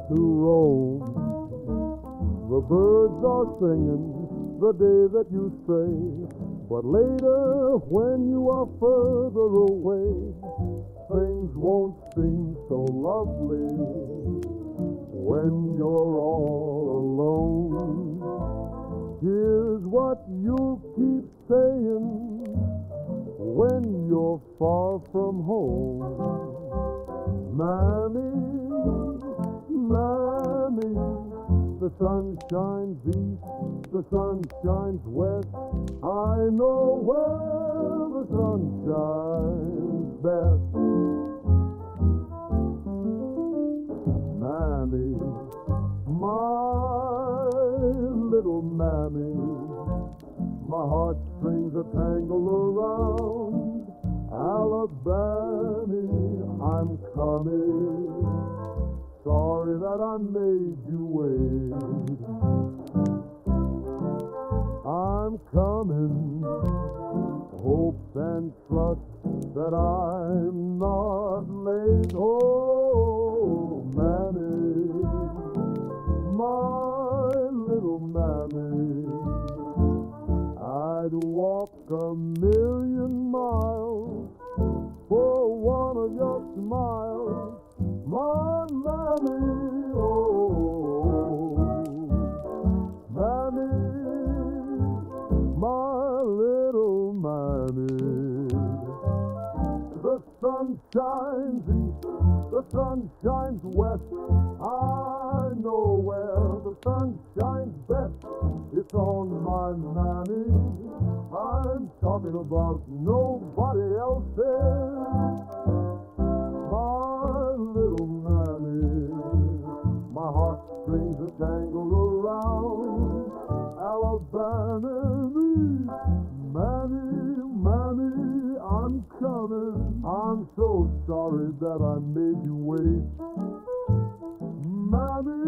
to roam. The birds are singing the day that you stray, but later when you are further away, things won't seem so lovely when you're all alone. Here's what you keep saying when you're far from home. Mammy, Mammy, the sun shines east, the sun shines west. I know where the sun shines best. Mammy, my little Mammy, my heartstrings are tangled around Alabama. I'm coming. Sorry that I made you wait. I'm coming. Hope and trust that I'm not late. Oh, Mammy, my little Mammy, I'd walk 1,000,000 miles for one of your smiles, my Mammy. Oh, Mammy, my little Mammy. The sun shines east, the sun shines west. I know where the sun shines best. It's on my Mammy. I'm talking about nobody else's. My little Mammy, my heartstrings are tangled around Alabama. Mammy, Mammy, I'm coming. I'm so sorry that I made you wait. Mammy,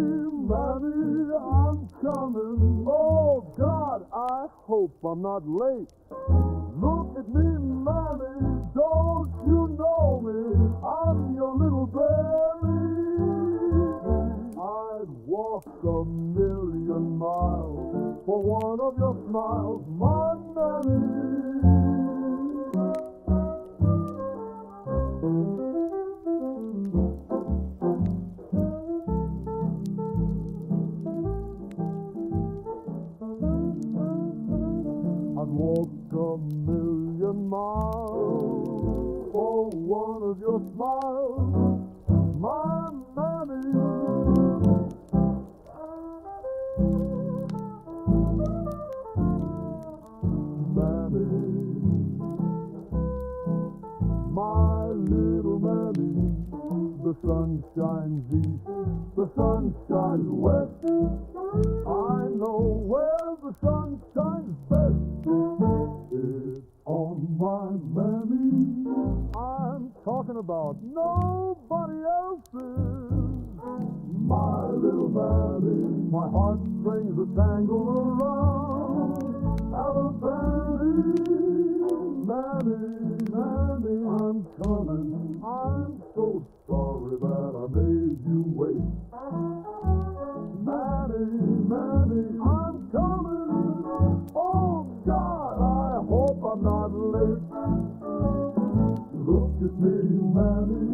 Mammy, I'm coming. Oh, God, I hope I'm not late. Look at me, Mammy, don't you know me? I'm your little baby. I'd walk 1,000,000 miles for one of your smiles, my Mammy. I'd walk 1,000,000 miles for one of your smiles, my Mammy. Mammy, my little Mammy, the sun shines east, the sun shines west. I know where the sun shines best. It's on my Mammy. I'm talking about nobody else's. My little Mammy, my heartstrings are tangled around Alabama. Mammy, Mammy, I'm coming. I'm so sorry that I made you wait. Mammy, Mammy, I'm coming. Oh, God, I hope I'm not late. Look at me, Mammy,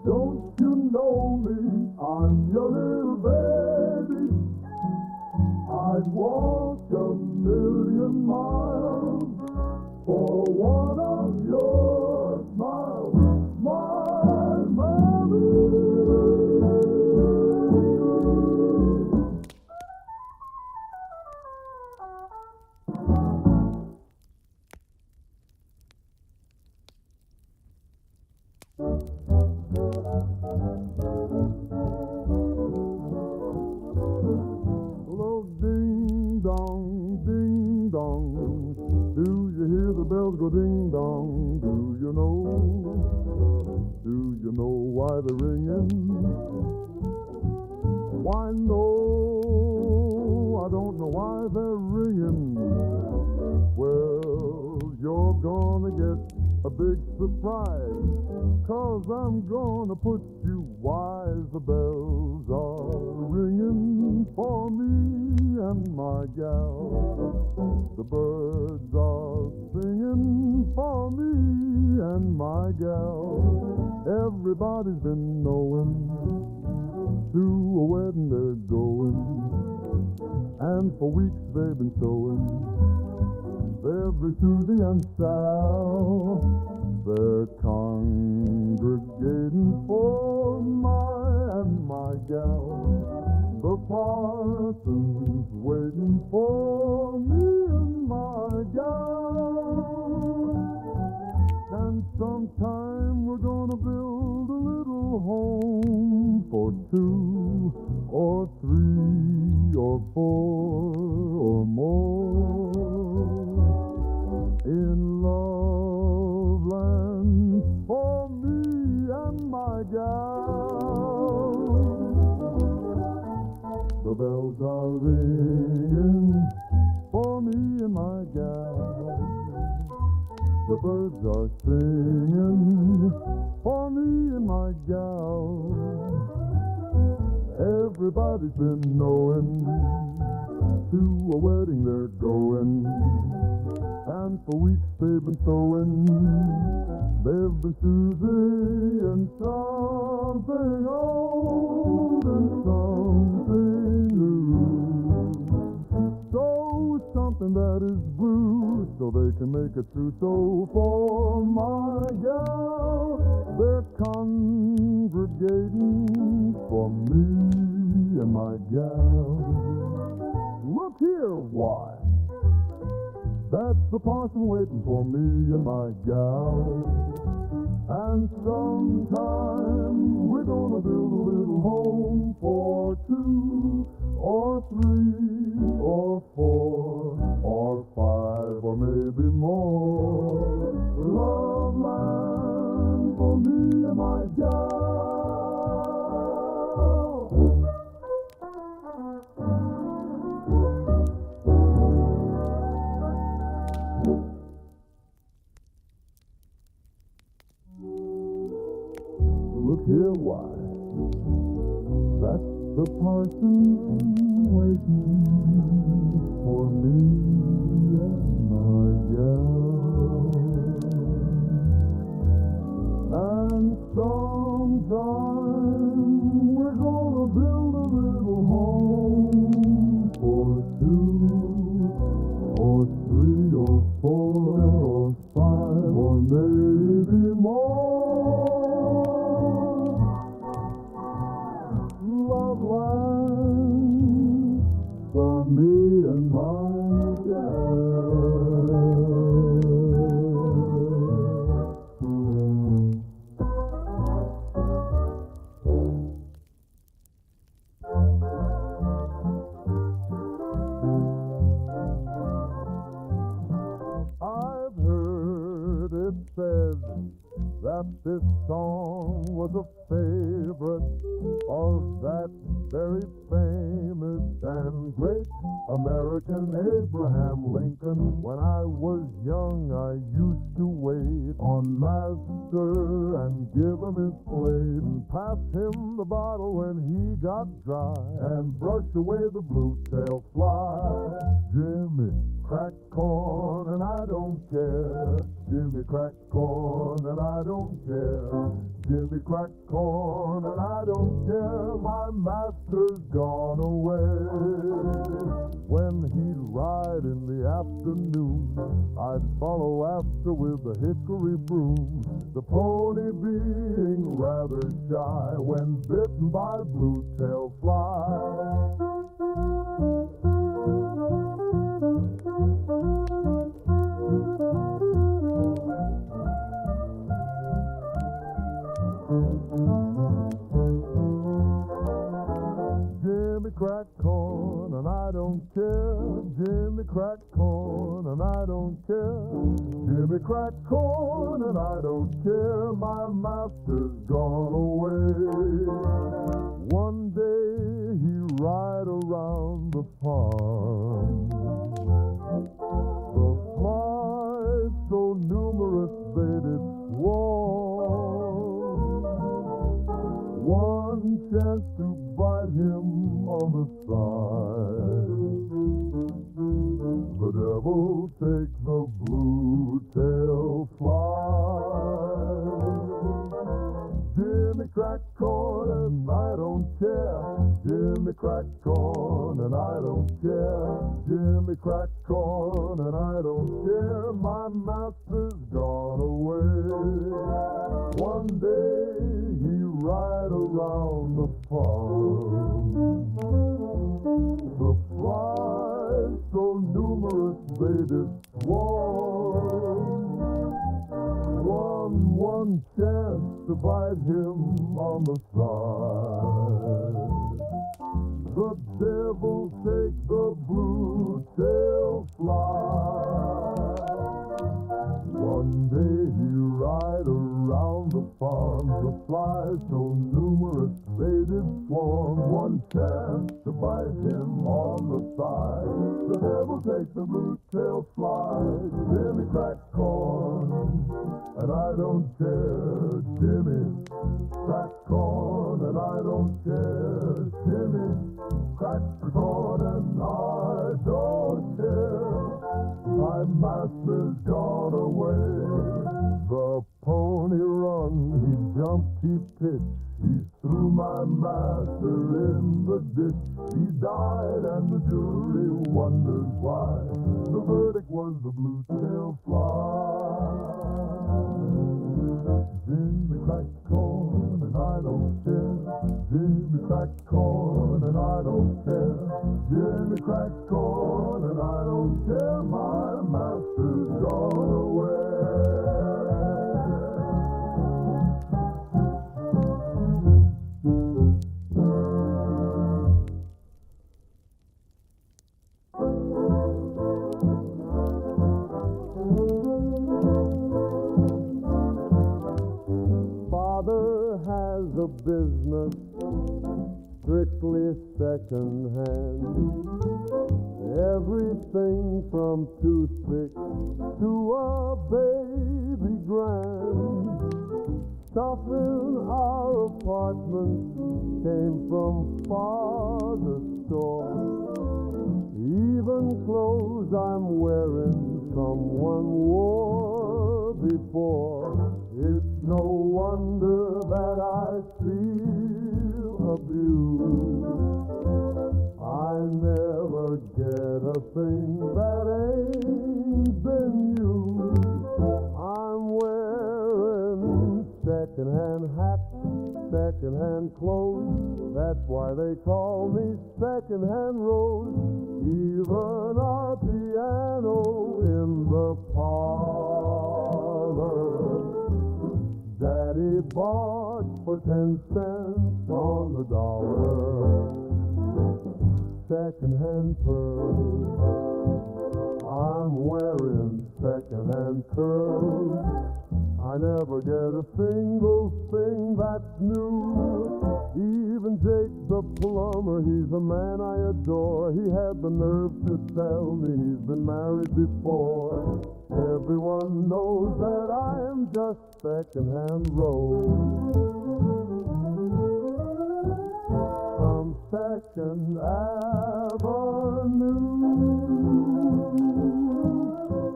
don't you know me? I'm your little baby. I'd walk 1,000,000 miles for one of your smiles, my Mammy. Hello, ding dong, ding dong. Do you hear the bells go ding dong? Do you know? Do you know why they're ringing? Why, no, I don't know why they're ringing. Well, you're gonna get a big surprise 'cause I'm gonna put you wise. The bells are ringing for me and my gal. The birds are singing for me and my gal. Everybody's been knowing to a wedding they're going, and for weeks they've been showing every Susie and Sal. They're congregating for my gal. The parson's waiting for me and my gal. And sometime we're gonna build a little home for two or three or four or more in love land for me and my gal. The bells are ringing for me and my gal. The birds are singing for me and my gal. Everybody's been knowing to a wedding they're going, and for weeks they've been sewing. They've been Susie and something old and something new. So something that is blue, so they can make it through. So for my gal, they're congregating for me and my gal. Look here, why? That's the parson waiting for me and my gal. And sometime we're gonna build a little home for two or three or four or five or maybe more. Love land for me and my gal. Look here, why? That's the parson waiting for me and my gal. And sometime we're gonna build a little home for two or three or four or five or maybe more. Love land for me and my gal. I've heard it said that this song was a favorite of that very famous and great American Abraham Lincoln. When I was young, I used to wait on Master and give him his plate and pass him the bottle when he got dry and brush away the blue-tailed fly. Jimmy cracked corn and I don't care. Jimmy cracked corn and I don't care. Jimmy cracked corn and I don't care. My master's gone away. When he'd ride in the afternoon, I'd follow after with a hickory broom, the pony being rather shy when bitten by blue-tailed fly. Jimmy cracked corn and I don't care. Jimmy cracked corn and I don't care. Jimmy cracked corn and I don't care. My master's gone away. One day he'd ride around the farm. The flies so numerous they did swarm. on the side. The devil take the blue-tailed fly. Jimmy crack corn and I don't care. Jimmy crack corn and I don't care. Jimmy crack corn and I don't care. My master's gone away. One day he ride around the farm. The flies so numerous they did swarm. One chance to bite him on the side. The devil take the blue-tailed fly. One day he ride around the farm. The flies so numerous they did swarm. One chance to bite him on the side. The devil take the blue-tailed fly. Jimmy crack corn and I don't care. Jimmy crack corn and I don't care. Jimmy crack corn and I don't care. My master's gone away. The pony run, he jumped, he pitched. He threw my master in the ditch. He died and the jury wonders why. The verdict was the blue-tailed fly. Jimmy crack corn and I don't care. Jimmy crack corn and I don't care. Jimmy crack corn and I don't care. My master's gone away. Father has a business strictly second hand. Everything from toothpicks to a baby grand. Stuff in our apartment came from father's store. Even clothes I'm wearing someone wore before. It's no wonder that I feel abused. I never get a thing that ain't been used. I'm wearing second-hand hats, second-hand clothes. That's why they call me second-hand Rose. Even our piano in the parlor, Daddy bought for 10 cents on the dollar. Second-hand pearls, I'm wearing second-hand curls. I never get a single thing that's new. Even Jake the plumber, he's a man I adore. He had the nerve to tell me he's been married before. Everyone knows that I am just second-hand Rose. From Second Avenue,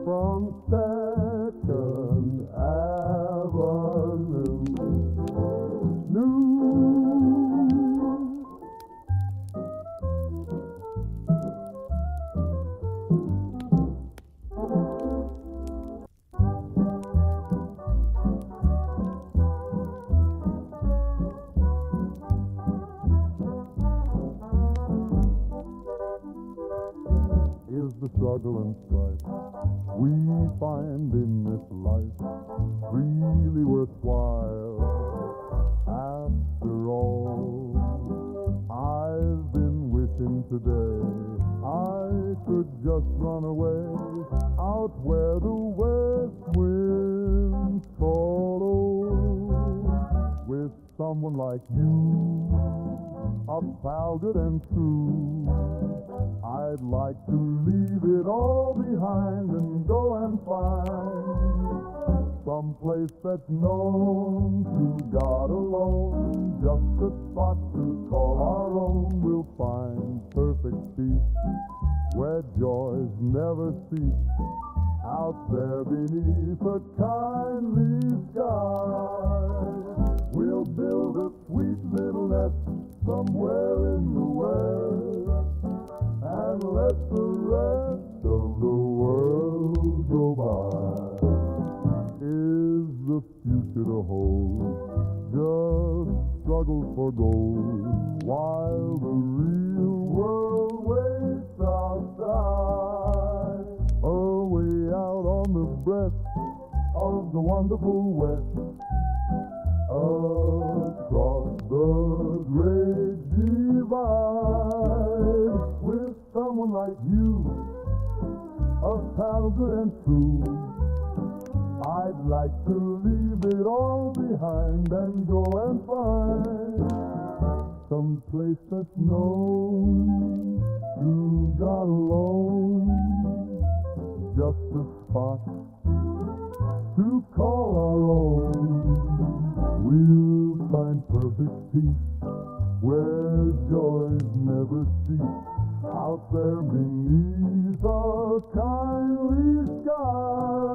from Second Avenue, New. Is the struggle and strife we find in this life really worthwhile? After all, I've been wishing today I could just run away out where the west winds follow with someone like you, a pal good and true. I'd like to leave it all behind and go and find Someplace that's known to God alone, just a spot to call our own. We'll find perfect peace where joys never cease, out there beneath a kindly sky. We'll build a sweet little nest somewhere in the west, and let the rest of the world go by. Is the future to hold just struggle for gold, while the real world waits outside? Away out on the breast of the wonderful West, across the great divide, with someone like you, a pal good and true. I'd like to leave it all behind and go and find some place that's known to God alone, just a spot to call our own. We'll find perfect peace where joys never cease, out there beneath a kindly sky.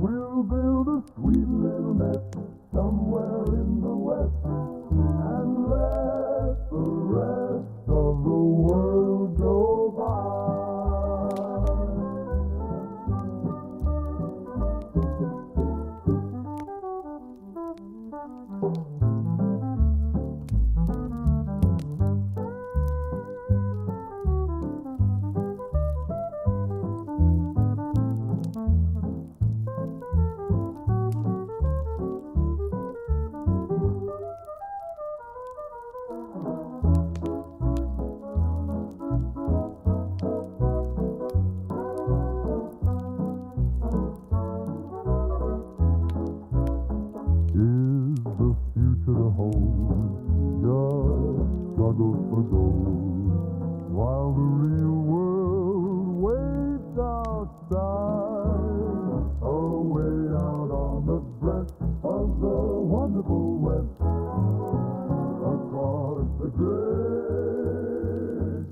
We'll build a sweet little nest somewhere in the west, and let the rest of the world go by. Is the future to hold just struggle for gold, while the real world waits outside? Away out on the breast of the wonderful West, across the great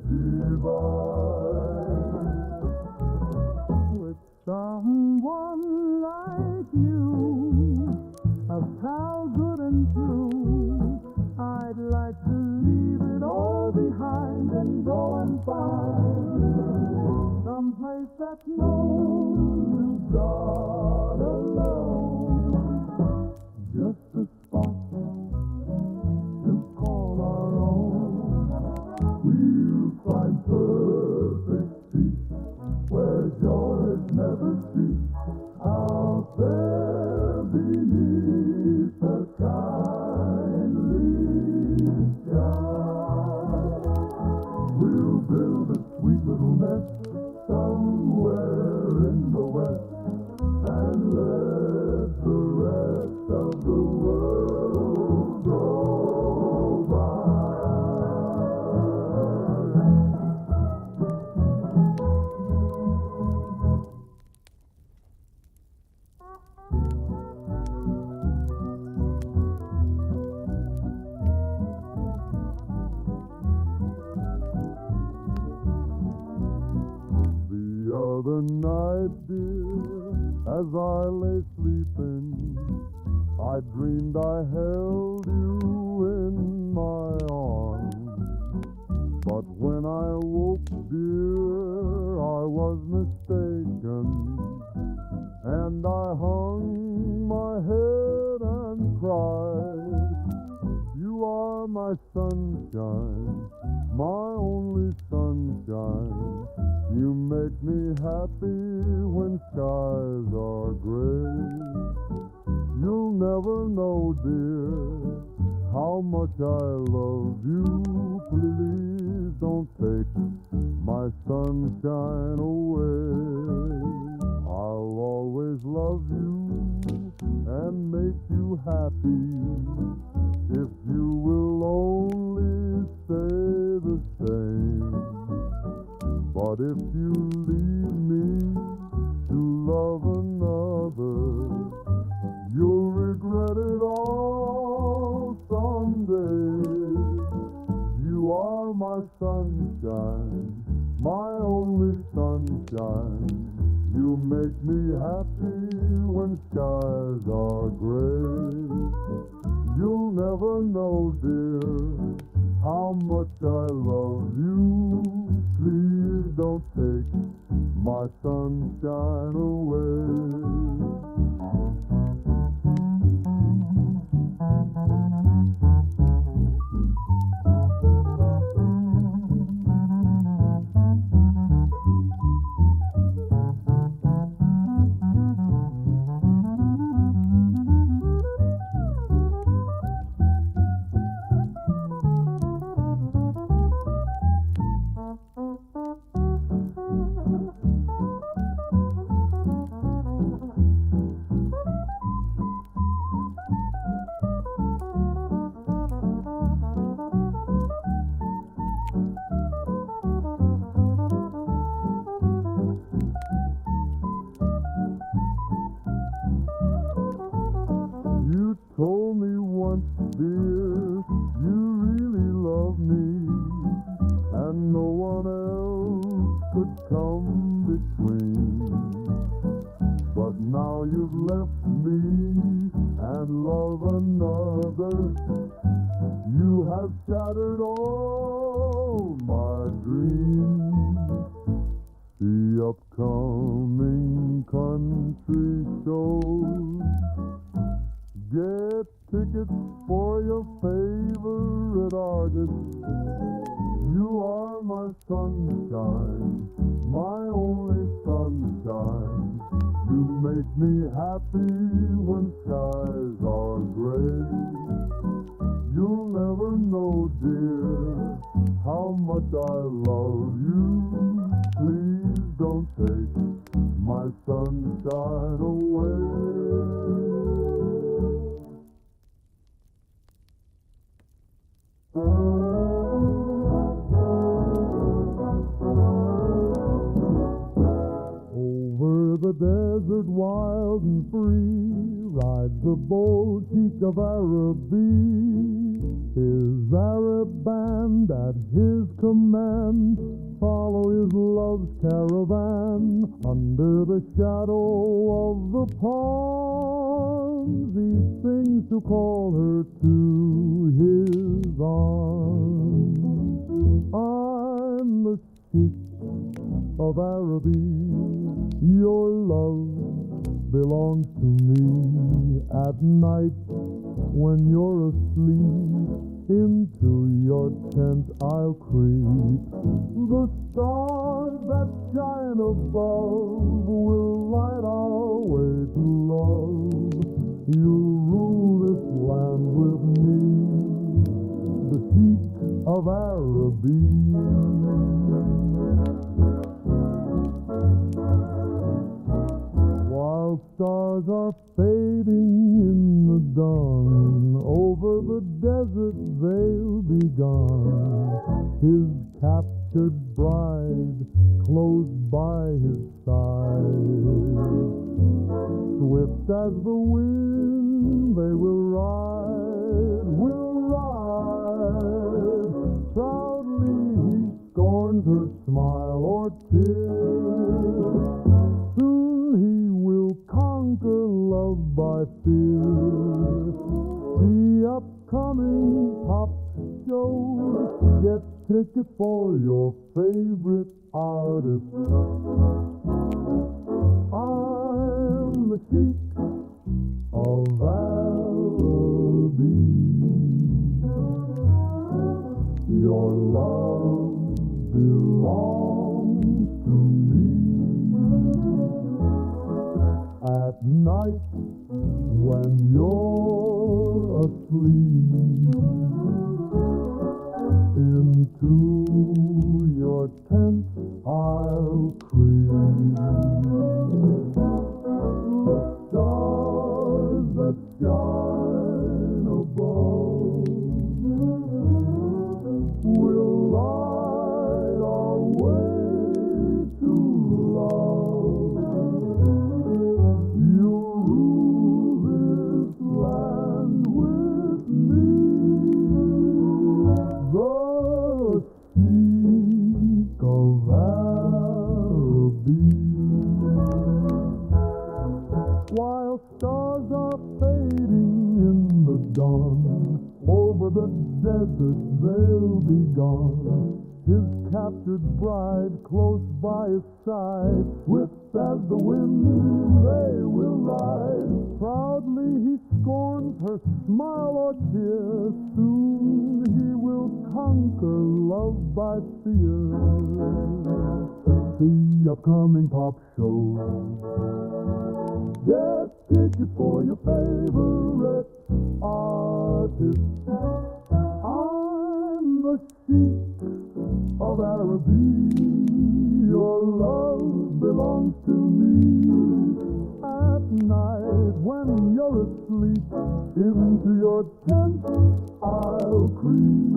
divide, with someone like you, a pal good and true. I'd like to leave it all behind and go and find someplace that's known to God alone, just a spot to call our own. We'll find perfect peace where joys never cease, out there beneath the kindly sky. We'll build a sweet little nest somewhere in the west, and let the rest of the world go by. The other night, dear, as I lay sleeping, I dreamed I held you in my arms. But when I woke, dear, I was mistaken, and I hung my head and cried. You are my sunshine, my only sunshine. You make me happy when skies are gray. You'll never know, dear, how much I love you. Please don't take my sunshine away. I'll always love you and make you happy, if you will only stay the same. But if you leave me to love another, sunshine, my only sunshine. You make me happy when skies are gray. You'll never know, dear, how much I love you. Please don't take my sunshine away. You told me once, dear, you really love me, and no one else could come between. But now you've left me and love another. You have shattered all my dreams. The upcoming country shows. Get tickets for your favorite artist. You are my sunshine, my only sunshine. You make me happy when skies are gray. You'll never know, dear, how much I love you. Please don't take my sunshine away. Over the desert wild and free rides the bold sheik of Araby. His Arab band at his command follow his love's caravan. Under the shadow of the palms he sings to call her to his arms. I'm the sheik of Araby. Your love belongs to me. At night when you're asleep, into your tent I'll creep. The stars that shine above will light our way to love. You'll rule this land with me, the sheik of Araby. While stars are fading in the dawn, over the desert they'll be gone. His captured bride close by his side. Swift as the wind they will ride, Proudly he scorns her smile or tear. Conquer love by fear. The upcoming pop show. Get tickets for your favorite artist. I'm the sheik of Araby. Your love belongs to me. At night, when you're asleep, into your tent I'll creep. The stars that shine above will light our way to love. You'll rule this land with me, the sea be. While stars are fading in the dawn, over the desert they'll be gone. His captured bride close by his side, with as the wind they will ride. Proudly he scorns her smile or tear. Soon he will conquer love by fear. The upcoming pop show. Get tickets for your favorite artist. I'm the sheik of Araby. Your love belongs to me. At night when you're asleep, into your tent I'll creep.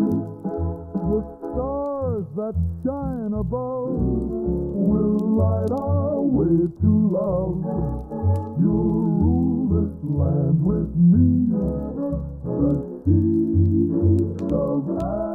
The stars that shine above will light our way to love. You'll rule this land with me, the sheik of Araby.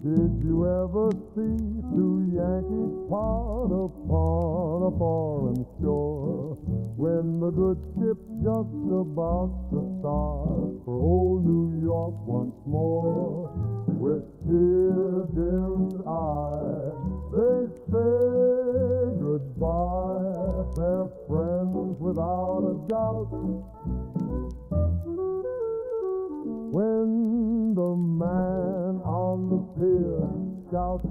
Did you ever see two Yankees part upon a foreign shore, when the good ship just about to start for old New York once more? With tear-dimmed eyes, they say goodbye. They're friends without a doubt. When the man on the pier shouts,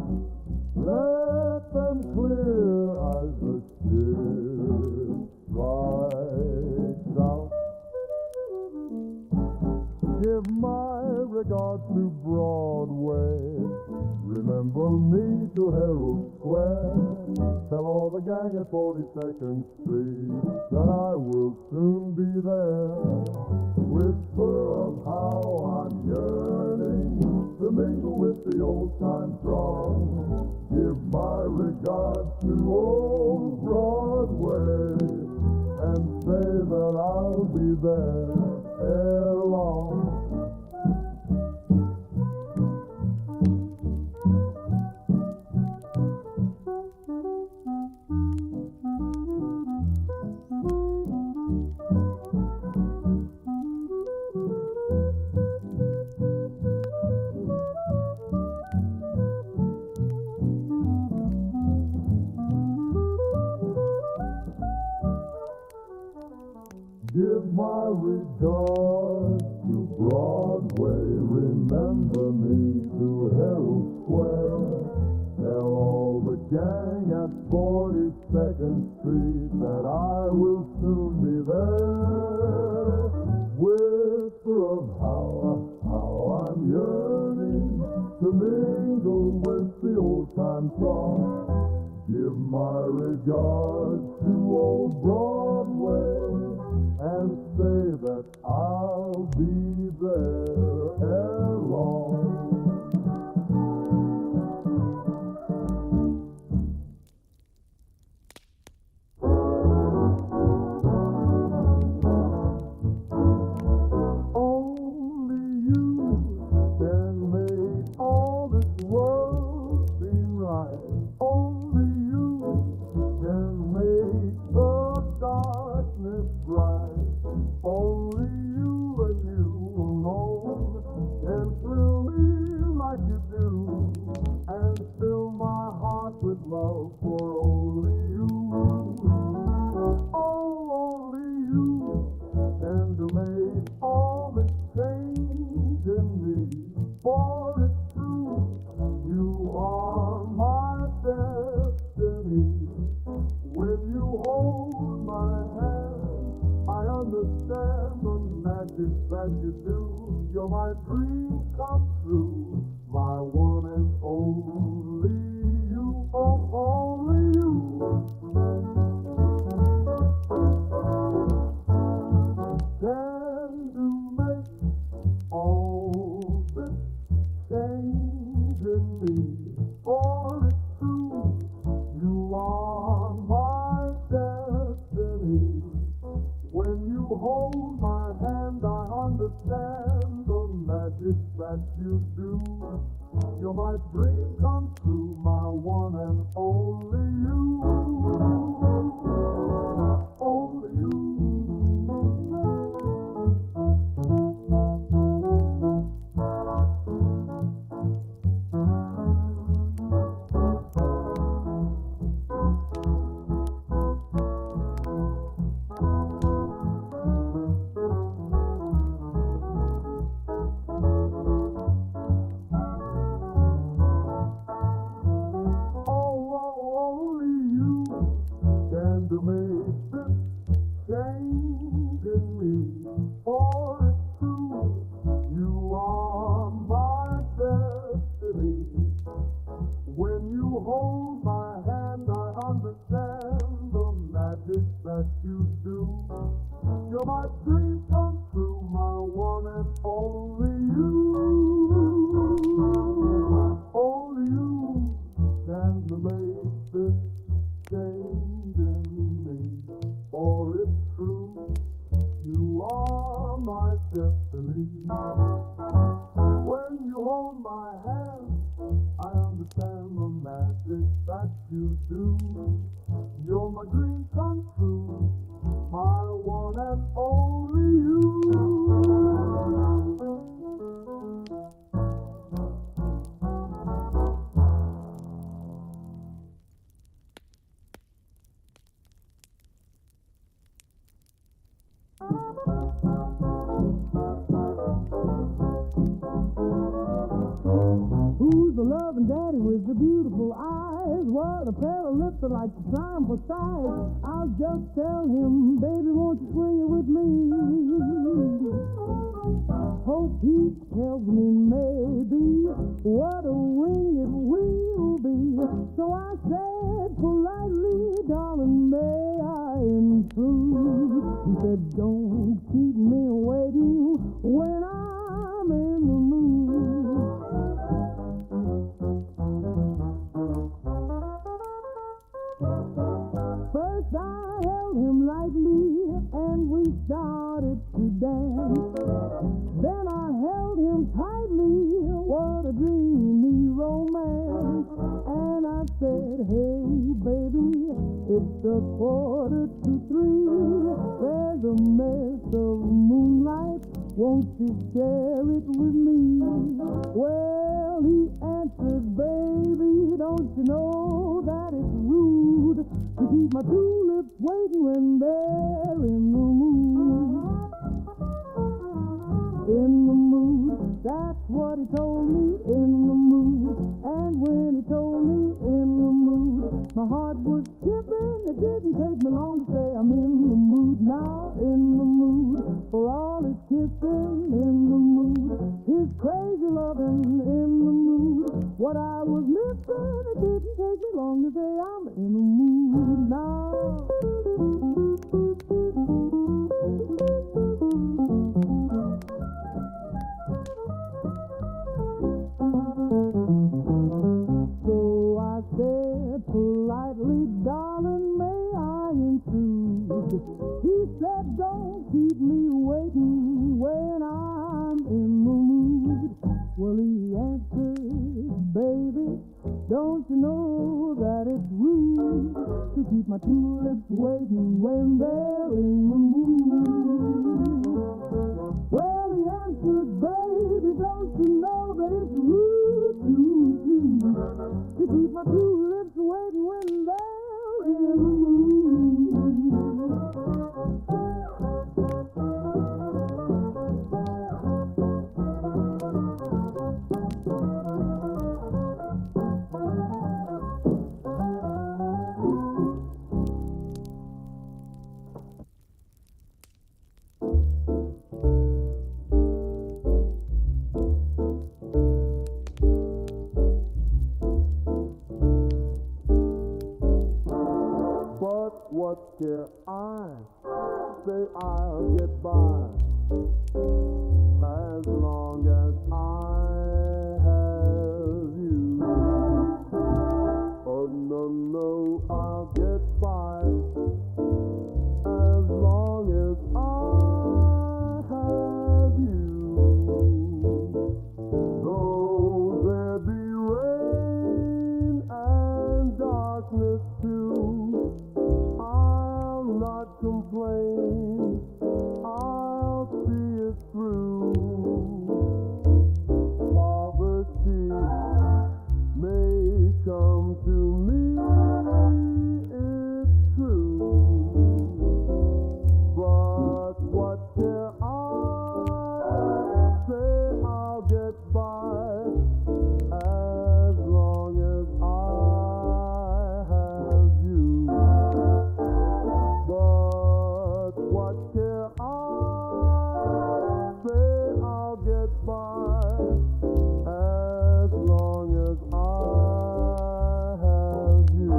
let them clear as the ship strikes out. Give my regard to Broadway. Remember me to Herald Square. Tell all the gang at 42nd Street that I will soon be there. Whisper of how I'm yearning to mingle with the old-time throng. Give my regards to old Broadway and say that I'll be there ere long. Give my regards to Broadway. Remember me to Herald Square. Tell all the gang at 42nd Street that I will soon be there. Whisper of how I'm yearning to mingle with the old-time throng. Give my regards to old Broadway and say that I'll be there ere long. Only you can make all this world seem right. Only you can make the darkness bright. Only you and you alone can thrill me like you do, and fill my heart with love for only you. Oh, only you can make all this change in me. For it's true, you are my destiny. When you hold my hand, I understand the magic that you do. You're my dream come true, my one and only you, oh, only you. Can you make all this change in me? For it's true, that you do. You're my dream come true, my one and only you. Only you. To make this change in me, for it's true, you are my destiny. When you hold my hand, I understand the magic that you do. You're my dream come true, my one and only you. Only you can make this change in me, for it's true, you are my destiny. When you hold my hand, I understand the magic that you do. You're my dream come true, my one and only you. Who's the loving daddy with the beautiful eyes? What a pair of lips that like to climb for size. I'll just tell him, baby, won't you swing it with me? Hope he tells me maybe what a wing it will be. So I said politely, darling, may I intrude? He said, don't keep me waiting when I'm in the mood. First I held him lightly and we started to dance. Then I held him tightly, what a dreamy romance. And I said, hey baby, it's 2:45. There's a mess of moonlight, won't you share it with me? Well, he answered, baby, don't you know that it's rude to keep my tulips waiting when they're in the mood. In the mood, that's what he told me, in the mood. And when he told me in the mood, my heart was skipping. It didn't take me long to say I'm in the mood now, in the mood. For all his kissing, in the mood. His crazy loving, in the mood. What I was missing, it didn't take me long to say I'm in the mood now. So I said politely, darling, may I intrude? He said, don't keep me waiting when I'm in the mood. Well, he answered, baby, don't you know that it's rude to keep my tulips waiting when they're in the mood? Well, he answered, baby, don't you know that it's rude to keep my tulips waiting when they're in the mood? What care I? Say I'll get by as long as I have you. Oh no, no, I'll get by as long as I have you. come to me, it's true. But what care I? Say I'll get by as long as I have you. But what care I? Say I'll get by as long as I have you.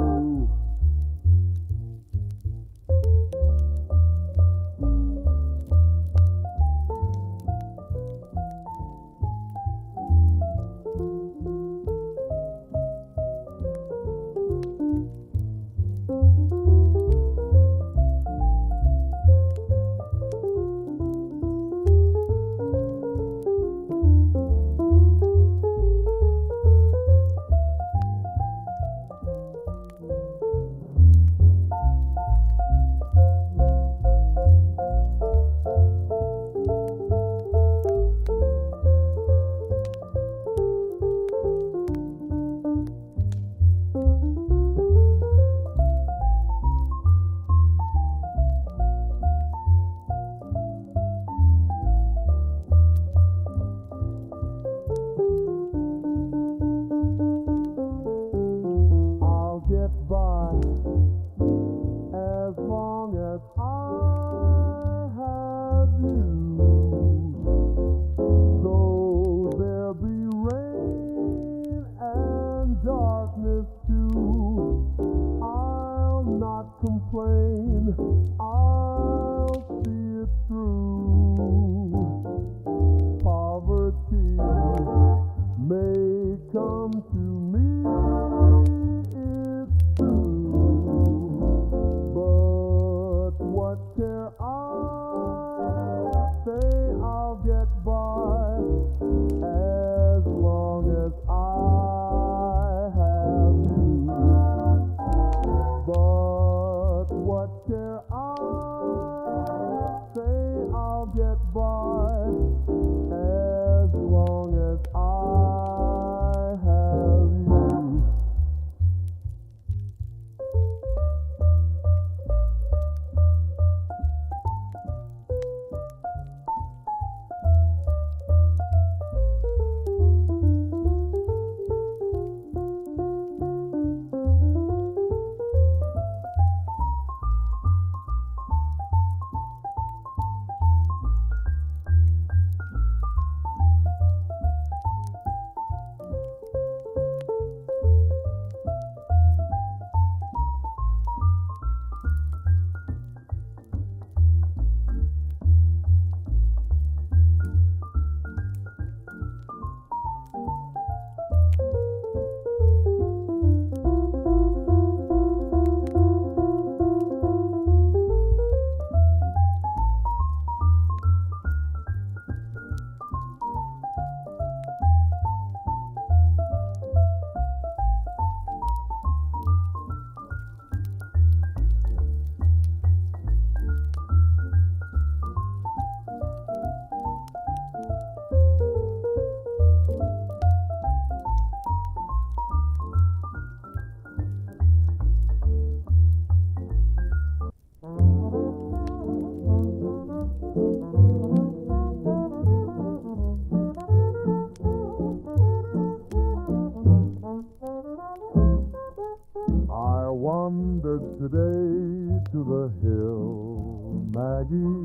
I'll get by as long as I have you. Though there be rain and darkness too, I'll not complain, I'll see it through. Poverty may come to me, it's true, but what care I? Say I'll get by as long as I have you. But what care I? Say I'll get by as long as I have you. I wandered today to the hill, Maggie,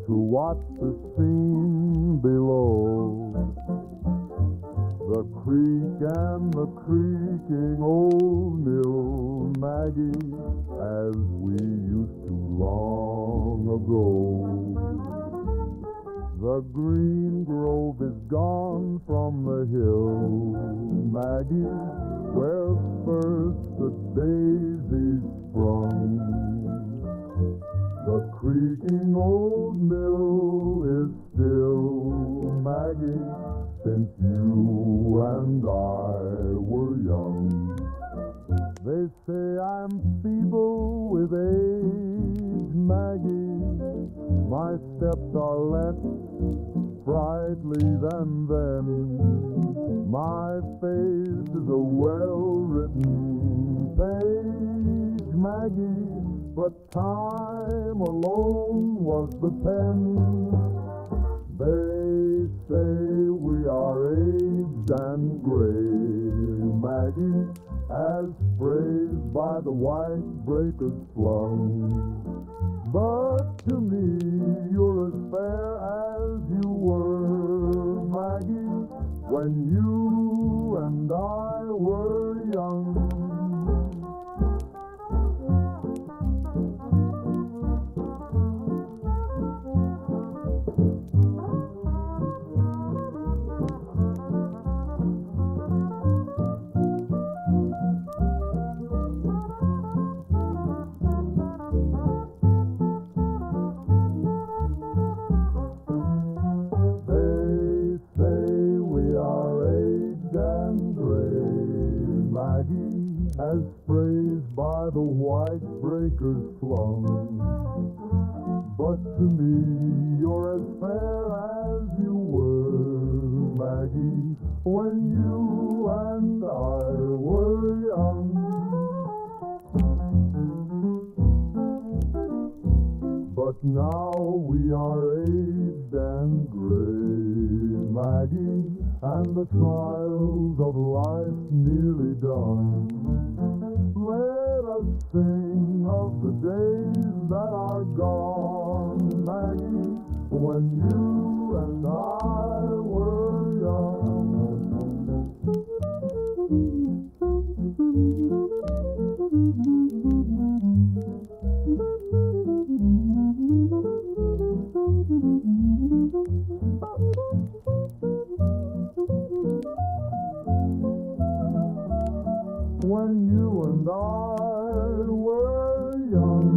to watch the scene below. The creek and the creaking old mill, Maggie, as we used to long ago. The green grove is gone from the hill, Maggie, where first the daisies sprung. The creaking old mill is still, Maggie, since you and I were young. They say I'm feeble with age, Maggie. My steps are less brightly than then. My face is a well-written page, Maggie, but time alone was the pen. They say we are aged and gray, Maggie, as phrased by the white breakers flung. But to me, you're as fair as you were, Maggie, when you and I were young. As phrased by the white breakers flung. But to me, you're as fair as you were, Maggie, when you and I were young. But now we are aged and gray, Maggie, and the trials of life nearly done. Let us sing of the days that are gone, Maggie, when you and I were young. When you and I were young.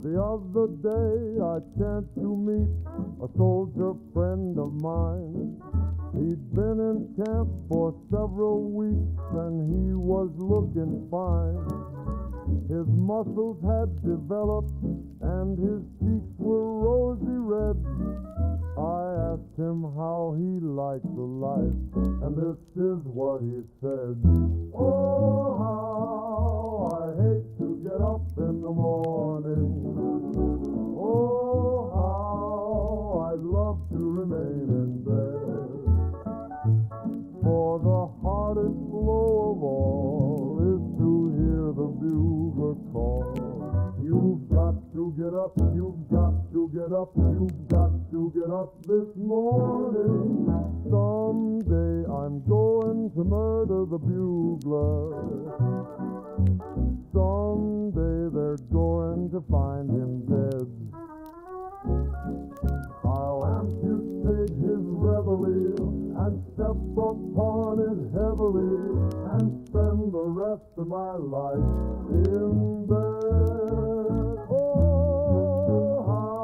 The other day I chanced to meet a soldier friend of mine. He'd been in camp for several weeks and he was looking fine. His muscles had developed and his cheeks were rosy red. I asked him how he liked the life, and this is what he said. Oh, how I hate to get up in the morning. Oh, how I'd love to remain in bed. For the hardest blow of all is to hear the bugler call. You've got to get up, you've got to get up, you've got to get up this morning. Someday I'm going to murder the bugler. Someday they're going to find him dead. I'll amputate his reveille and step upon it heavily and spend the rest of my life in bed. Oh, how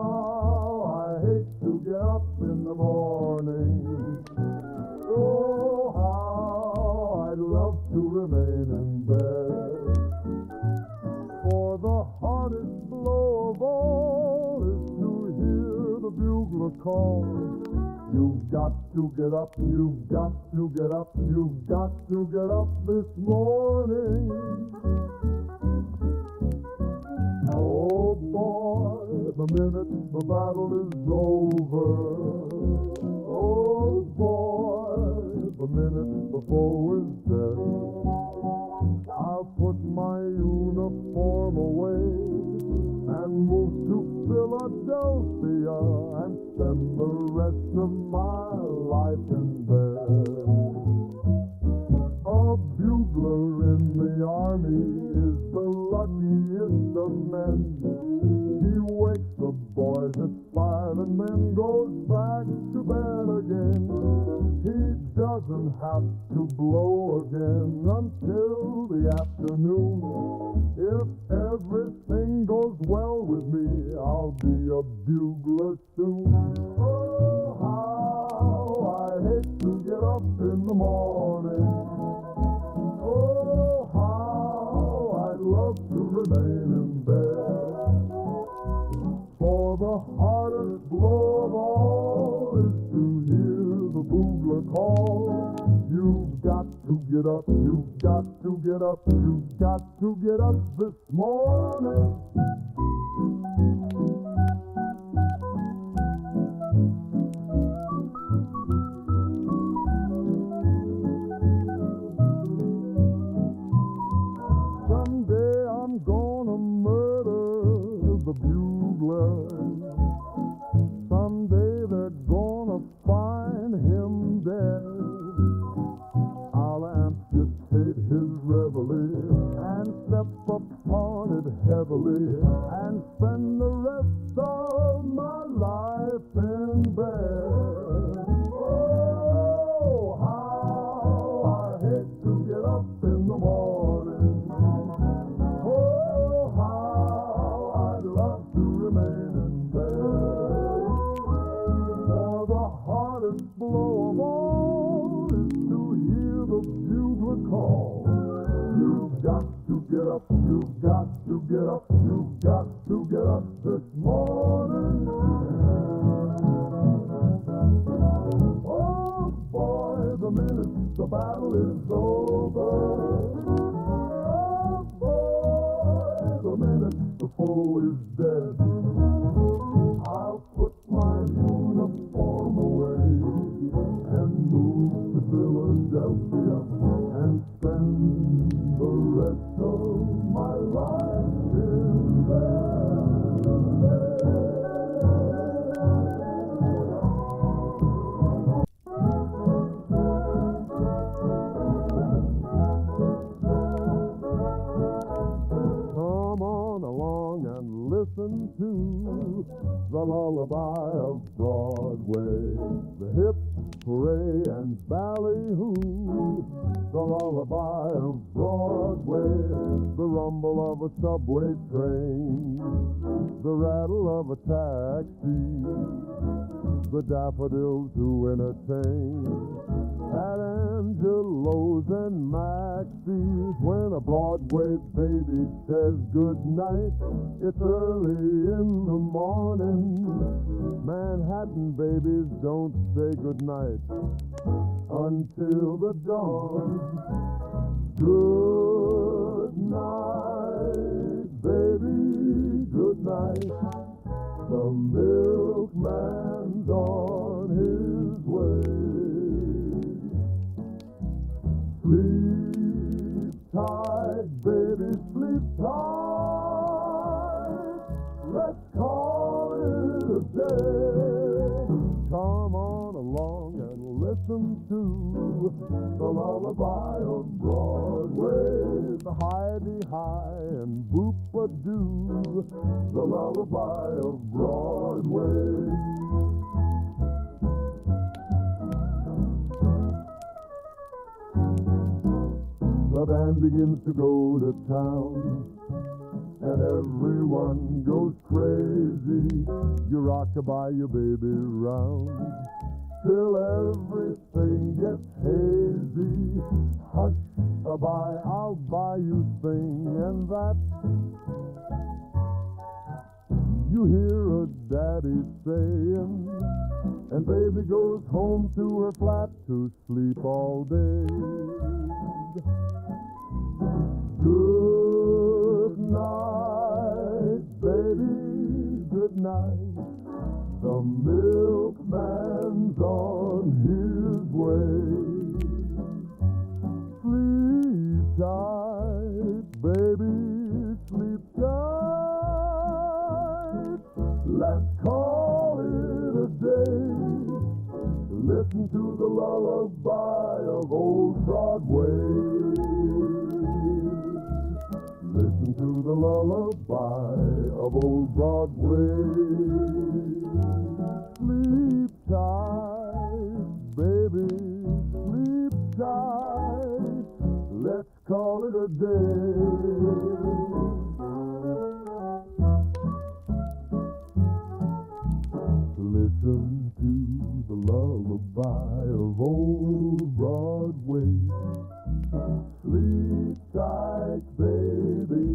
call. You've got to get up, you've got to get up, you've got to get up this morning. Oh boy, the minute the battle is over. Oh boy, the minute the foe is dead. I'll put my uniform away and move to Philadelphia and spend the rest of my life in bed. A bugler in the army is the luckiest of men. He wakes the boys at 5 and then goes back to bed again. He doesn't have to blow again until the afternoon. If everything goes well with me, I'll be a bugler soon. Oh, how I hate to get up in the morning. Oh, how I'd love to remain in bed. For the hardest blow of all is to hear the bugler call. You've got to get up, you've got to get up, you've got to get up this morning. Someday I'm gonna murder the bugler. Someday they're gonna find him dead. I'll amputate his reveille and step upon it heavily and spend the rest of my life in bed. Oh, how I hate to get up in the morning. Oh, how I'd love to remain in bed. For the hardest blow of all is to hear the bugler call. You've got to get up, you've got to get up, you've got to get up this morning. Oh boy, the minute the battle is over. Oh boy, the minute the foe is dead. I'll put my uniform away and move to Philadelphia and spend the rest of my life in bed. Come on along and listen to the lullaby of Broadway, the hip, hooray, and ballyhoo. The lullaby of Broadway, the rumble of a subway train, the rattle of a taxi, the daffodils who entertain at Angelo's and Maxie's. When a Broadway baby says good night, it's early in the morning. Manhattan babies don't say good night until the dawn. Good night, baby, good night. The milkman's on his way. Sleep tight, baby, sleep tight. Let's call it a day. Come on along and listen to the lullaby of Broadway, the hidey-high and boop-a-doo, the lullaby of Broadway. The band begins to go to town, and everyone goes crazy. You rock-a-bye your baby round till everything gets hazy. Hush-a-bye, I'll buy you thing, and that you hear a daddy saying, and baby goes home to her flat to sleep all day. Good night, baby, good night. The milkman's on his way. Sleep tight, baby, sleep tight. Let's call it a day. Listen to the lullaby of old Broadway. Listen to the lullaby of old Broadway. Sleep tight, baby, sleep tight. Let's call it a day. Listen to the lullaby of old Broadway. Sleep tight, baby,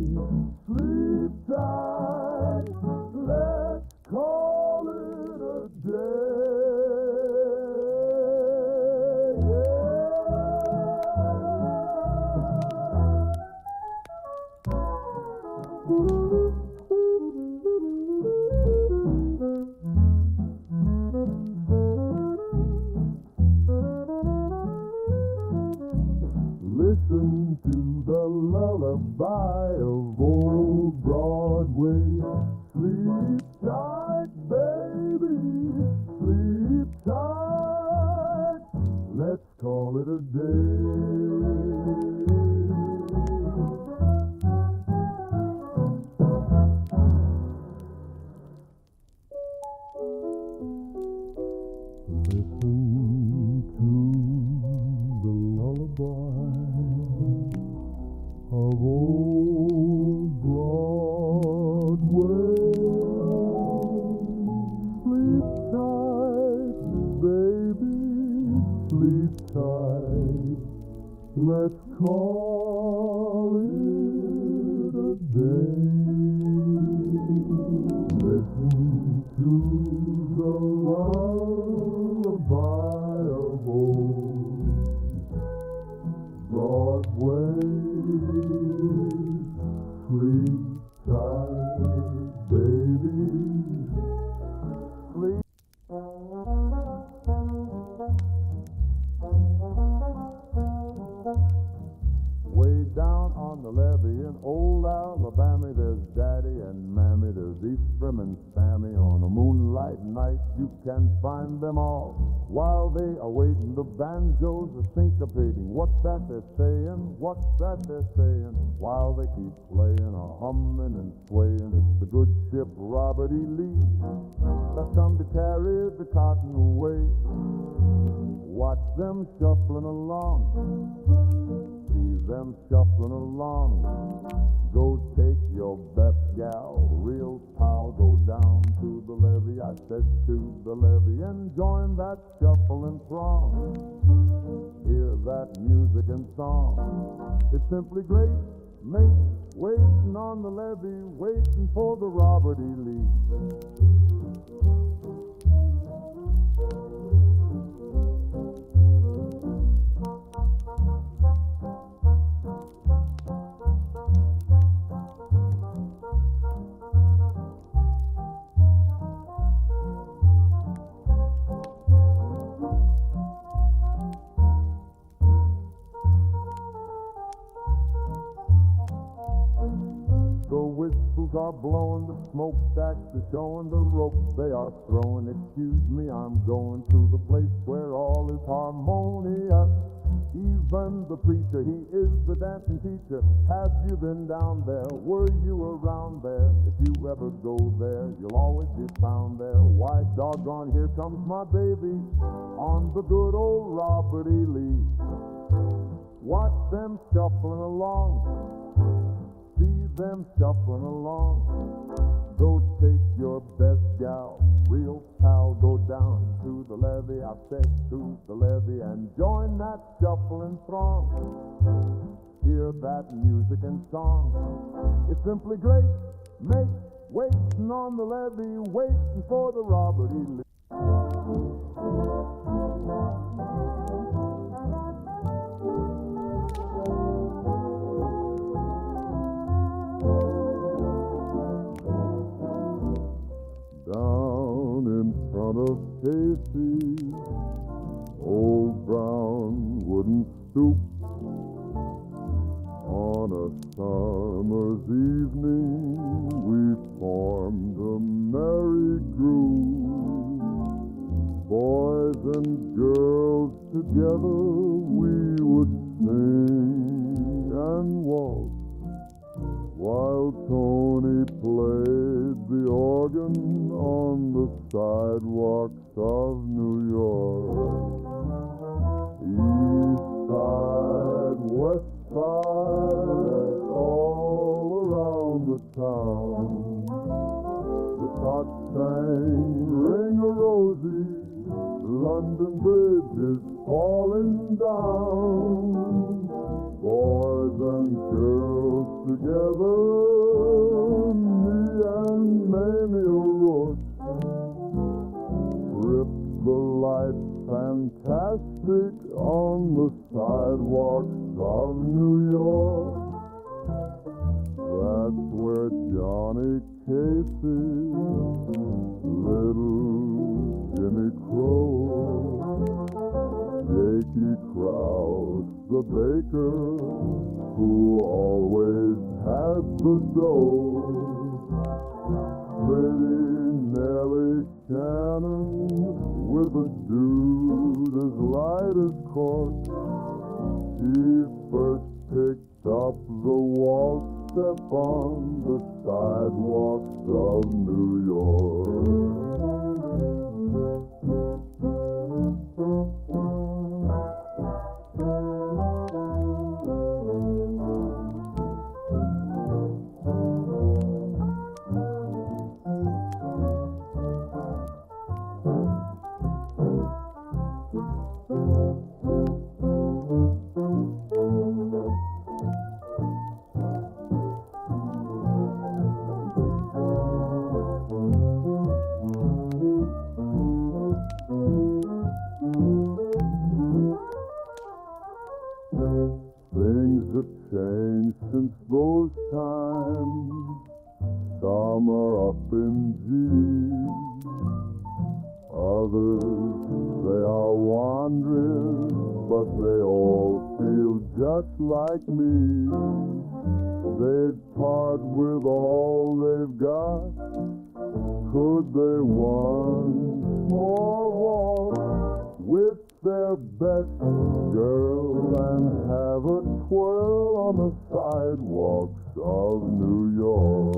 sleep tight. Let's call it a Listen to the lullaby of old Broadway. Sleep tight, baby, sleep tight. Let's call it a day. Listen to the lullaby of old Broadway. Sleep tight, baby, sleep tight. Let's call it a day. Listen to the lullaby of old Broadway. Sleep tight, baby. Sleep. Way down on the levee in old Alabama, there's Daddy and Mammy, there's Ephraim and Sammy. On a moonlight night, you can find them all. While they are waiting, the banjos are syncopating. What's that they're saying? What's that they're saying? While they keep playing, or humming and swaying, it's the good ship Robert E. Lee that's come to carry the cotton away. Watch them shuffling along. See them shuffling along. Go take your best gal, real pal, go down to the levee. I said to the levee, and join that shuffling throng. Hear that music and song. It's simply great, mate, waiting on the levee, waiting for the Robert E. Lee. Whistles are blowing, the smokestacks are showing, the ropes they are throwing. Excuse me, I'm going to the place where all is harmonious. Even the preacher, he is the dancing teacher. Have you been down there? Were you around there? If you ever go there, you'll always be found there. Why, doggone, here comes my baby on the good old Robert E. Lee. Watch them shuffling along. See them shuffling along. Go take your best gal, real pal, go down to the levee. I said to the levee, and join that shuffling throng. Hear that music and song. It's simply great, mate, waiting on the levee, waiting for the Robert E. Lee. Down in front of Casey's old brown wooden stoop, on a summer's evening we formed a merry group. Boys and girls together we would sing and waltz, while Tony played the organ on the sidewalks of New York. East side, west side, all around the town. The tots sang Ring-a-Rosie, London Bridge is falling down. Boys and girls together, me and Mamie O'Rourke, tripped the lights fantastic on the sidewalks of New York. That's where Johnny Casey, little Jimmy Crow, Jakey Krause, the baker, who always had the dough, pretty Nellie Shannon, with a dude as light as cork. She first picked up the waltz step on the sidewalks of New York. Things have changed since those times. Some are up in G, others they are wandering, but they all feel just like me. They'd part with all they've got, could they once more walk with their best girl and have a twirl on the sidewalks of New York.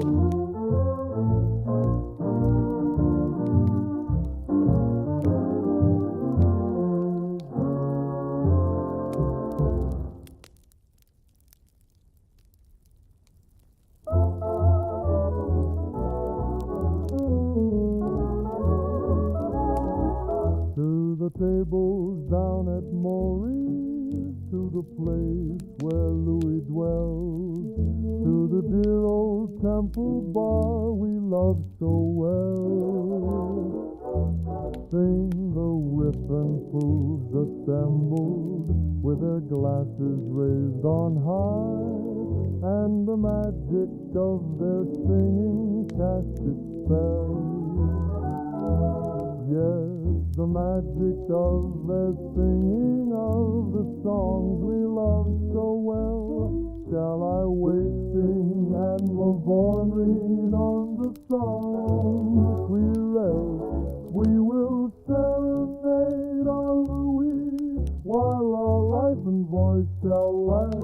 To the tables down at Maurice, to the place where Louis dwells, to the dear old Temple Bar we love so well. Sing the whip and fools assembled, with their glasses raised on high, and the magic of their singing cast its spell. Yes, the magic of their singing of the songs we love so well. Shall I wait, sing, and Laverne read on the songs we read? We will serenade on Louis, while our life and voice shall last.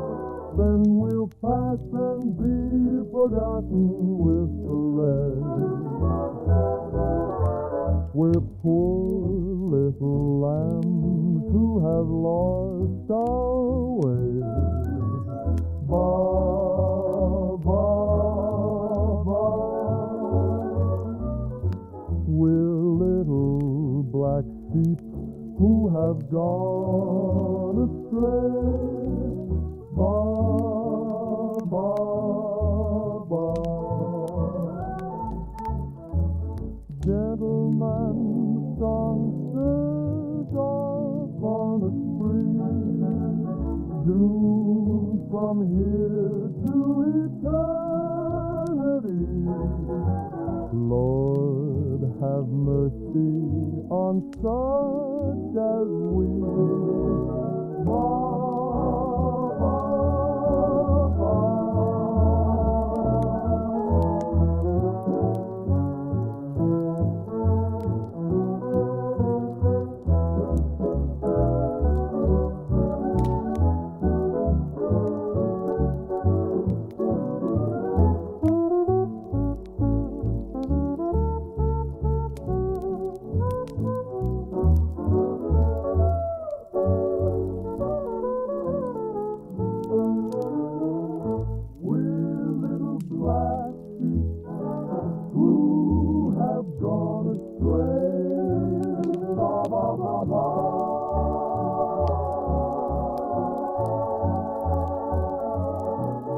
Then we'll pass and be forgotten with Perez. We're poor little lambs who have lost our way. Ba, ba, ba. We're little black sheep who have gone astray. Ba, ba, ba. doomed from here to eternity. Lord, have mercy on such as we.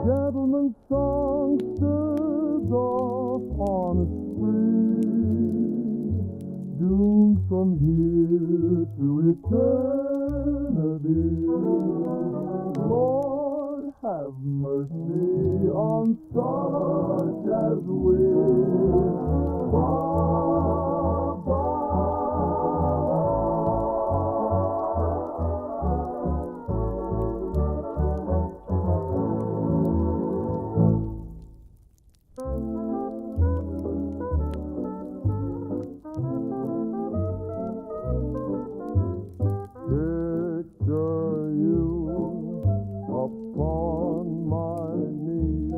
Gentlemen songsters off on a spree, doomed from here to eternity. Lord, have mercy on such as we. Picture you upon my knee,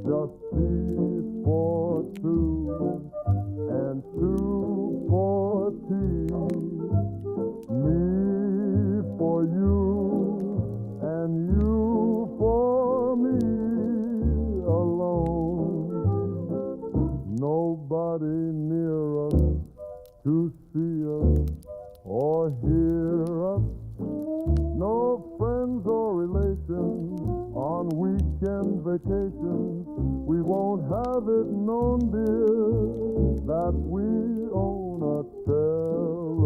just these for two and two for tea. Me for you and you for me alone. Nobody near us to see us or hear us, no friends or relations on weekend vacations. We won't have it known, dear, that we own a telephone.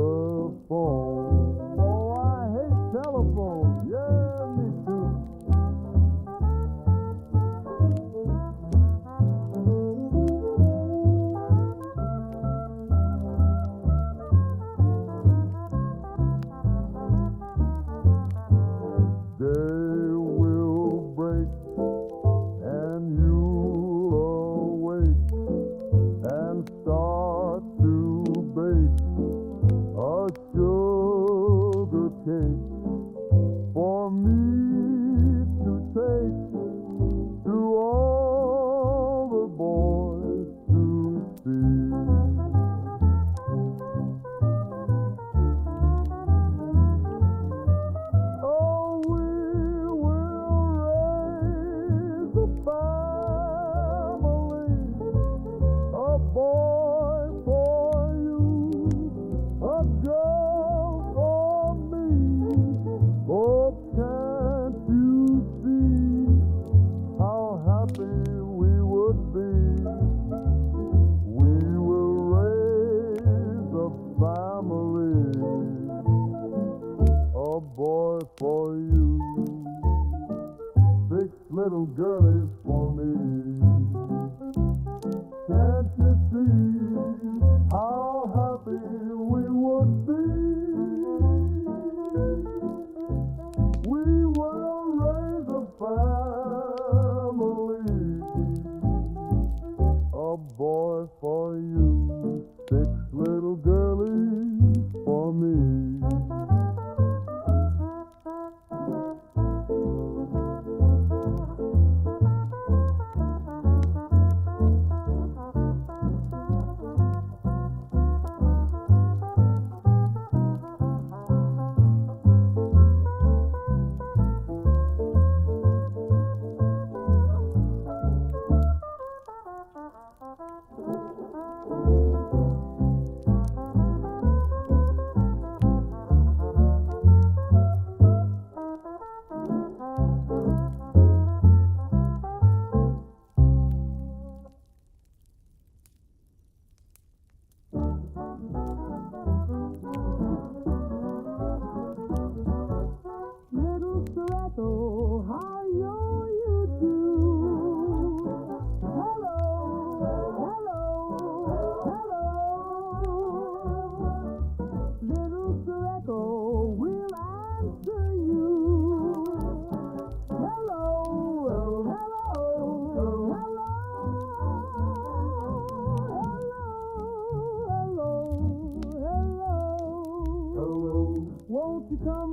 Oh, I hate telephones. Yeah, me too. Day will break and you'll awake and start to bake a sugar cake for me to take to all the boys to see. For you, 6 little girlies for me. Can't you see how happy we would be? We will raise a family, a boy for you, 6 little girlies for me.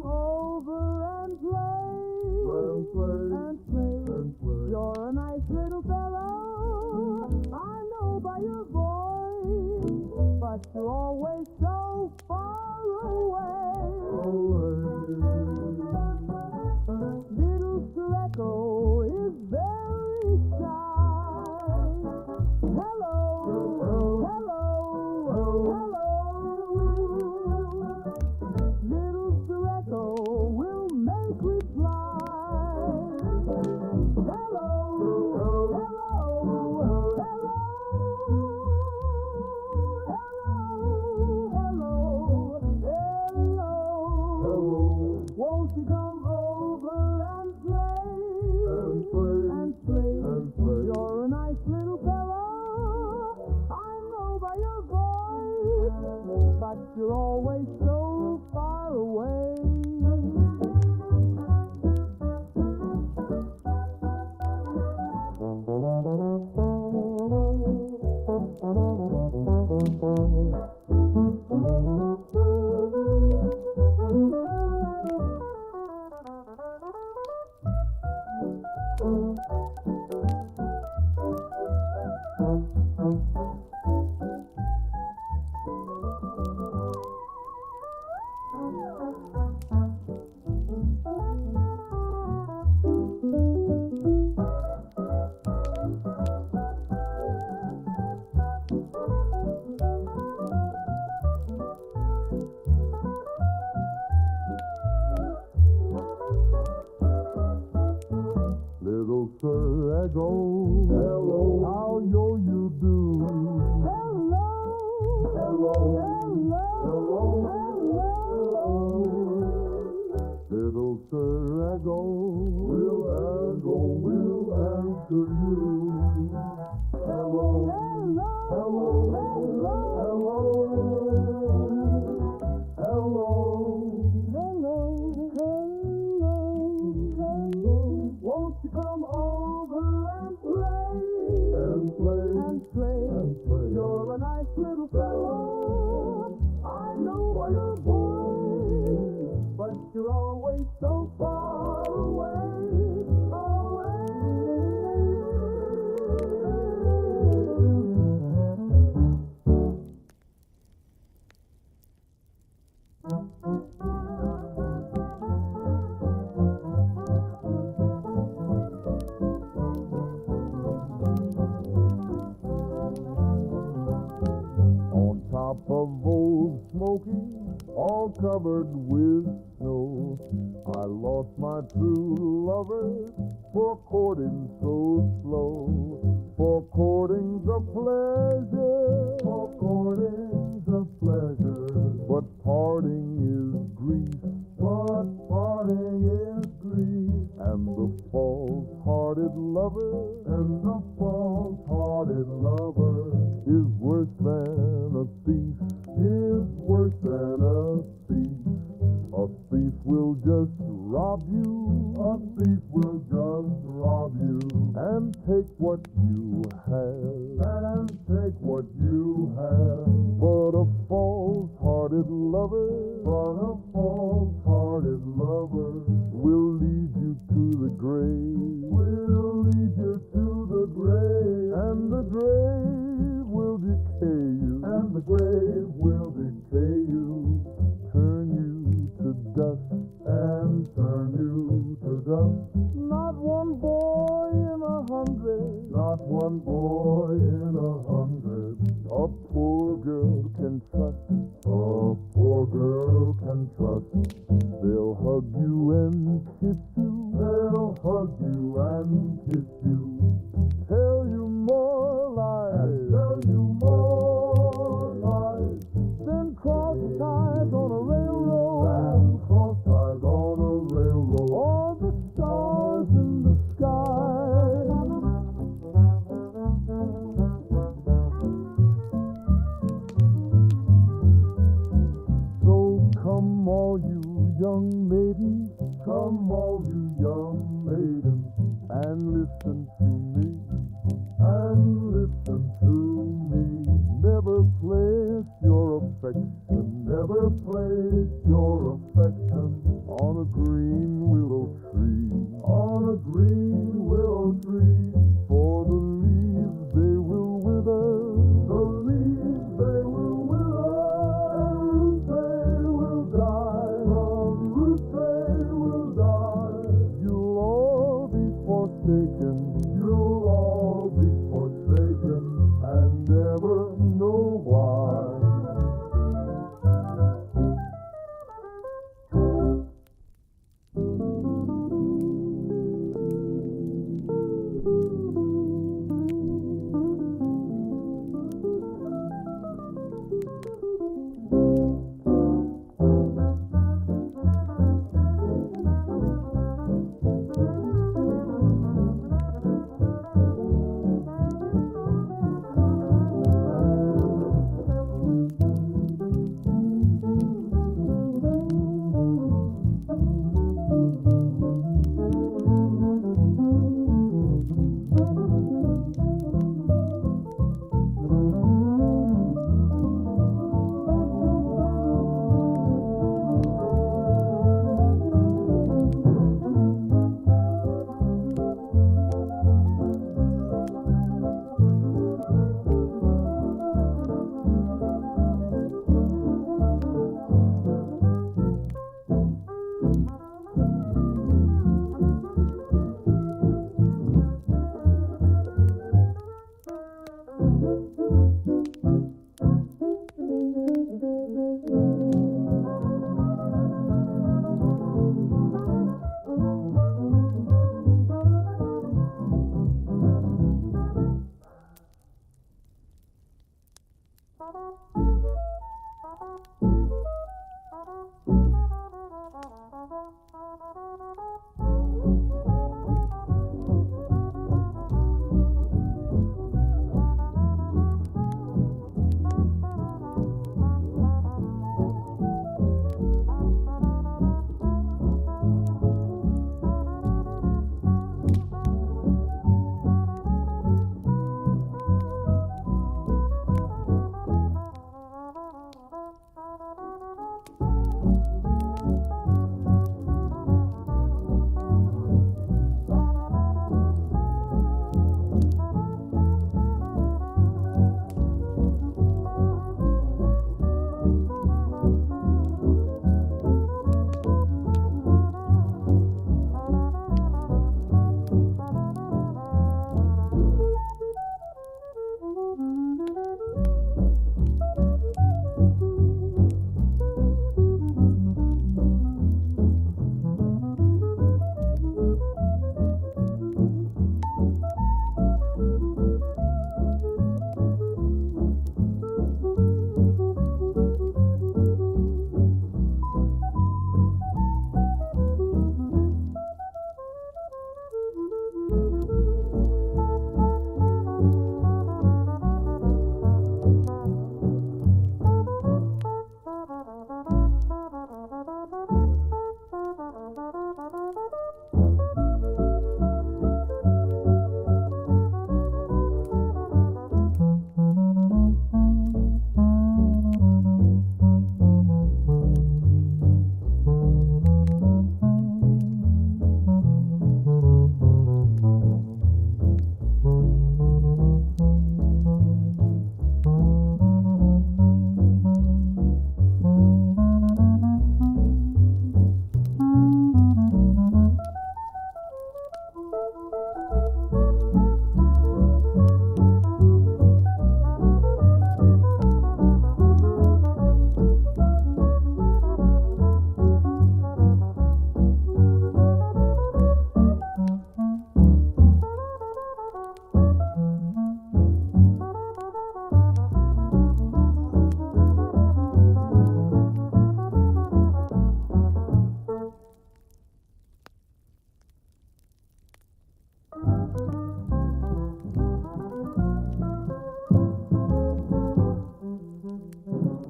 over and play. And play. You're a nice little fellow, I know by your voice, but you're always so far away. Little Sir Echo is very shy. Hello, hello, hello. Little Sir Echo will make reply. Hello, hello, hello, hello, hello. Won't you come over and play? You're a nice little fellow, I know by your voice, but you're always so far away. Little Sir Echo, hello, how you do? Hello, Hello, hello, hello. Little Sir Echo will answer you. Hello, hello, Won't you come over and play? You're a nice little fellow, I know by your voice, but you're always so far away, On top of old Smoky, all covered with snow, I lost my true lover for courting so slow, for courting's a pleasure, but parting is grief, and the false-hearted lover, is worse than a thief, A thief will just rob you, and take what you have, But a false-hearted lover, will lead you to the grave, and the grave will decay you, turn you to dust, Not one boy in 100, a poor girl can trust, They'll hug you and kiss you, tell you more lies, then cross ties on a railroad, or the stars in the sky. So come all you young maidens, and listen to me, Never place your affection, on a green willow tree, on a green willow tree. For the leaves they will wither, the leaves they will wither, and roots they will die, from roots they will die. You'll all be forsaken, you'll all be forsaken, and never know why.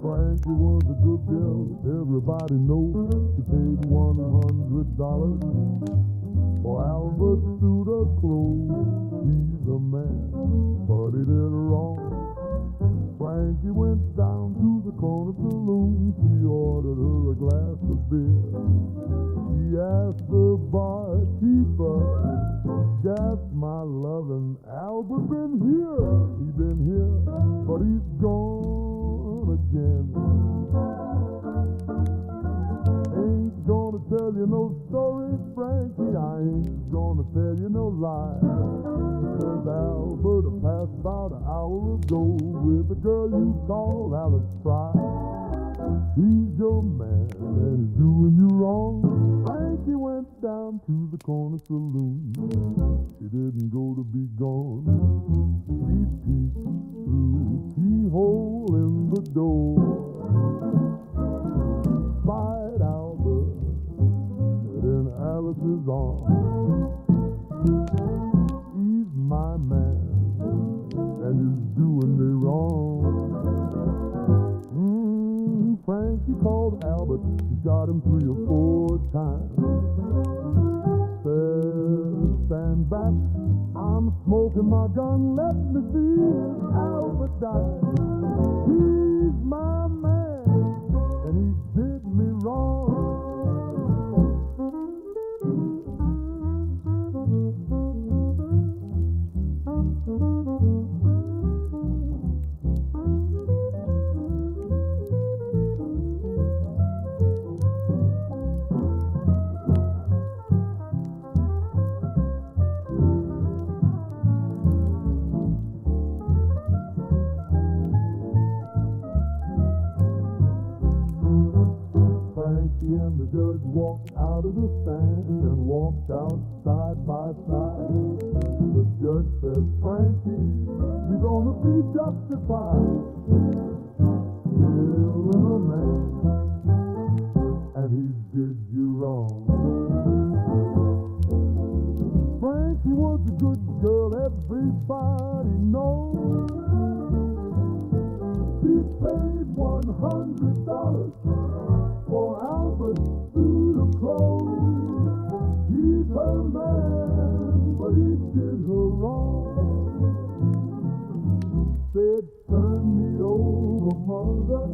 Frankie was a good girl, everybody knows. She paid $100 for Albert's suit of clothes. He's a man, but he did wrong. Frankie went down to the corner saloon. She ordered her a glass of beer. She asked the barkeeper, "Gas my lovin', Albert been here? He been here, but he's gone again. Ain't gonna tell you no stories, Frankie, I ain't gonna tell you no lie. Says Albert passed about an hour ago with the girl you call Alice Fry. He's your man and he's doing you wrong." Frankie went down to the corner saloon. She didn't go to be gone. She peeked through keyhole in the door. Spied Albert in Alice's arms. "He's my man and he's doing me wrong." Frankie called Albert, he shot him 3 or 4 times. Said, "Stand back, I'm smoking my gun, let me see if Albert died. He's my man, and he did me wrong." Frankie and the judge walked out of the stand and walked out side by side. The judge said, "Frankie, you're gonna be justified. Killing a man, and he did you wrong." Frankie was a good girl, everybody knows. He paid $100 for Albert's suit of clothes. He's her man, but he did her wrong. Said, "Turn me over, mother,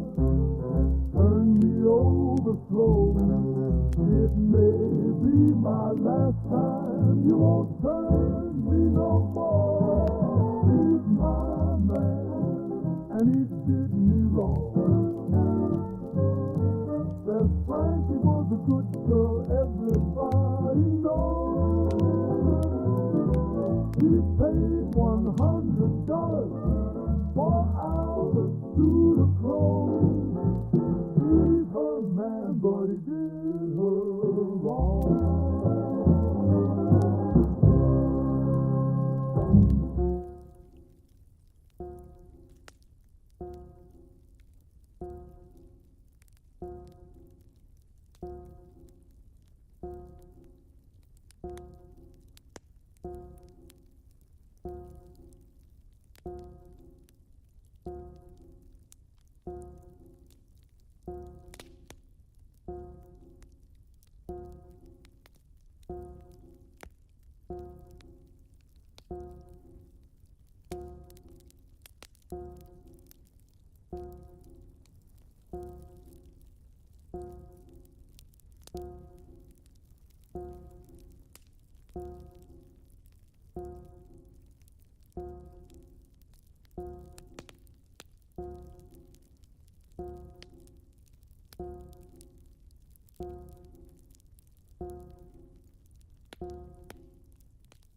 turn me over slow. It may be my last time, you won't turn me no more. He's my man, and he did me wrong." Frankie was a good girl, everybody